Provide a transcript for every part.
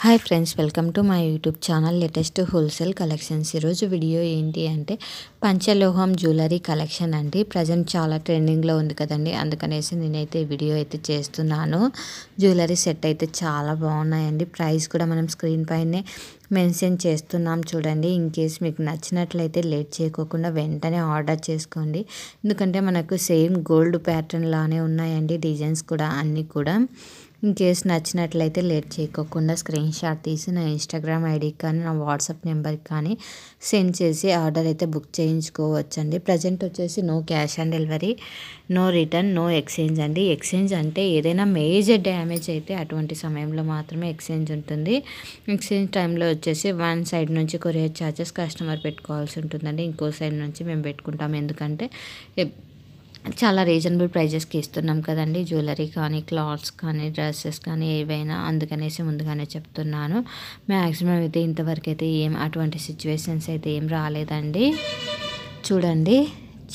Hi friends, welcome to my YouTube channel latest wholesale collections. ఈరోజు video ఏంటి అంటే పంచలోహం jewellery collection అండి. Present చాలా ట్రెండింగ్లో ఉంది కదండి, అందుకనేసి నేనైతే వీడియో అయితే చేస్తున్నాను. జ్యువెలరీ సెట్ అయితే చాలా బాగున్నాయండి. ప్రైస్ కూడా మనం స్క్రీన్ పైనే మెన్షన్ చేస్తున్నాం చూడండి. ఇన్ కేస్ మీకు నచ్చినట్లయితే లేట్ చేయకోకుండా వెంటనే ఆర్డర్ చేసుకోండి. ఎందుకంటే మనకు సేమ్ గోల్డ్ ప్యాటర్న్ లానే ఉన్నాయండి, డిజైన్స్ కూడా అన్నీ కూడా. ఇన్ కేస్ నచ్చినట్లయితే లేట్ చేయకోకుండా స్క్రీన్ షాట్ తీసి నా ఇన్స్టాగ్రామ్ ఐడికి కానీ నా వాట్సాప్ నెంబర్కి కానీ సెండ్ చేసి ఆర్డర్ అయితే బుక్ చేయించుకోవచ్చండి. ప్రజెంట్ వచ్చేసి no cash on delivery, no return, no exchange అండి. ఎక్స్చేంజ్ అంటే ఏదైనా మేజర్ డ్యామేజ్ అయితే అటువంటి సమయంలో మాత్రమే ఎక్స్చేంజ్ ఉంటుంది. ఎక్స్చేంజ్ టైంలో వచ్చేసి వన్ సైడ్ నుంచి కొరియర్ ఛార్జెస్ కస్టమర్ పెట్టుకోవాల్సి ఉంటుందండి. ఇంకో సైడ్ నుంచి మేము పెట్టుకుంటాం. ఎందుకంటే చాలా రీజనబుల్ ప్రైజెస్కి ఇస్తున్నాం కదండి, జ్యువెలరీ కానీ క్లాత్స్ కానీ డ్రెస్సెస్ కానీ ఏవైనా. అందుకనేసి ముందుగానే చెప్తున్నాను. మ్యాక్సిమం అయితే ఇంతవరకు అయితే అటువంటి సిచ్యువేషన్స్ అయితే ఏం రాలేదండి. చూడండి,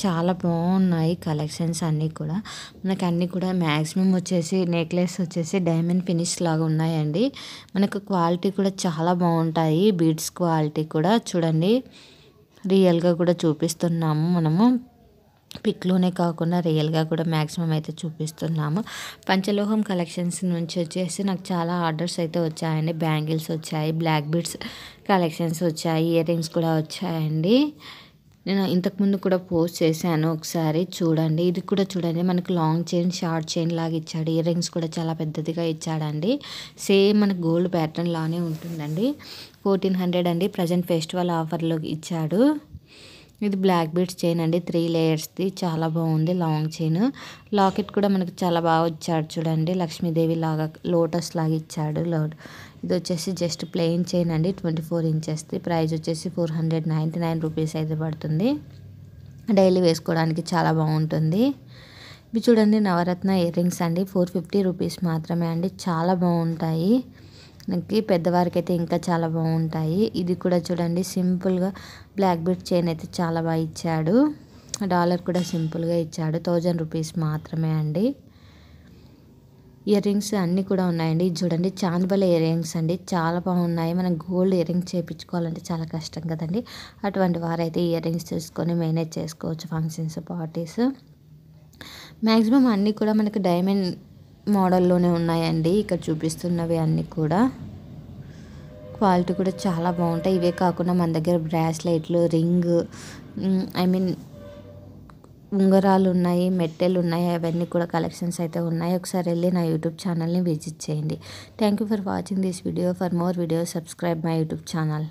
చాలా బాగున్నాయి కలెక్షన్స్ అన్నీ కూడా. మనకు అన్నీ కూడా మ్యాక్సిమం వచ్చేసి నెక్లెస్ వచ్చేసి డైమండ్ ఫినిష్ లాగా ఉన్నాయండి. మనకు క్వాలిటీ కూడా చాలా బాగుంటాయి. బీడ్స్ క్వాలిటీ కూడా చూడండి, రియల్గా కూడా చూపిస్తున్నాము మనము. పిక్లోనే కాకుండా రియల్గా కూడా మ్యాక్సిమం అయితే చూపిస్తున్నాము. పంచలోహం కలెక్షన్స్ నుంచి వచ్చేసి నాకు చాలా ఆర్డర్స్ అయితే వచ్చాయండి. బ్యాంగిల్స్ వచ్చాయి, బ్లాక్ బీడ్స్ కలెక్షన్స్ వచ్చాయి, ఇయర్ రింగ్స్ కూడా వచ్చాయండి. నేను ఇంతకుముందు కూడా పోస్ట్ చేశాను, ఒకసారి చూడండి. ఇది కూడా చూడండి, మనకు లాంగ్ చైన్ షార్ట్ చైన్ లాగా ఇచ్చాడు. ఇయర్ రింగ్స్ కూడా చాలా పెద్దదిగా ఇచ్చాడండి. సేమ్ మనకు గోల్డ్ ప్యాటర్న్ లానే ఉంటుందండి. 1400 అండి. ప్రజెంట్ ఫెస్టివల్ ఆఫర్లో ఇచ్చాడు. ఇది బ్లాక్ బీడ్స్ చైన్ అండి, 3 లేయర్స్ది. చాలా బాగుంది లాంగ్ చైన్. లాకెట్ కూడా మనకు చాలా బాగా ఇచ్చాడు చూడండి, లక్ష్మీదేవి లాగా లోటస్ లాగా ఇచ్చాడు. ఇది వచ్చేసి జస్ట్ ప్లెయిన్ చైన్ అండి, 24 ఇంచెస్ది. ప్రైస్ వచ్చేసి 499 రూపీస్ అయితే పడుతుంది. డైలీ వేసుకోవడానికి చాలా బాగుంటుంది. ఇవి చూడండి, నవరత్న ఇయర్ రింగ్స్ అండి, 450 రూపీస్ మాత్రమే అండి. చాలా బాగుంటాయి. మనకి పెద్దవారికి అయితే ఇంకా చాలా బాగుంటాయి. ఇది కూడా చూడండి, సింపుల్గా బ్లాక్ బీడ్ చైన్ అయితే చాలా బాగా ఇచ్చాడు. డాలర్ కూడా సింపుల్గా ఇచ్చాడు. 1000 రూపీస్ మాత్రమే అండి. ఇయర్ రింగ్స్ అన్నీ కూడా ఉన్నాయండి. ఇది చూడండి, చాందిబల ఇయర్ రింగ్స్ అండి, చాలా బాగున్నాయి. మనం గోల్డ్ ఇయర్ రింగ్స్ చేయించుకోవాలంటే చాలా కష్టం కదండి. అటువంటి వారైతే ఇయర్ రింగ్స్ తీసుకొని మేనేజ్ చేసుకోవచ్చు ఫంక్షన్స్, పార్టీస్. మ్యాక్సిమం అన్నీ కూడా మనకు డైమండ్ మోడల్లోనే ఉన్నాయండి. ఇక్కడ చూపిస్తున్నవి అన్నీ కూడా క్వాలిటీ కూడా చాలా బాగుంటాయి. ఇవే కాకుండా మన దగ్గర బ్రాస్లెట్లు, రింగ్, ఉంగరాలు ఉన్నాయి, మెట్టెలు ఉన్నాయి. అవన్నీ కూడా కలెక్షన్స్ అయితే ఉన్నాయి. ఒకసారి వెళ్ళి నా యూట్యూబ్ ఛానల్ని విజిట్ చేయండి. Thank you for watching this video. For more videos subscribe my YouTube channel.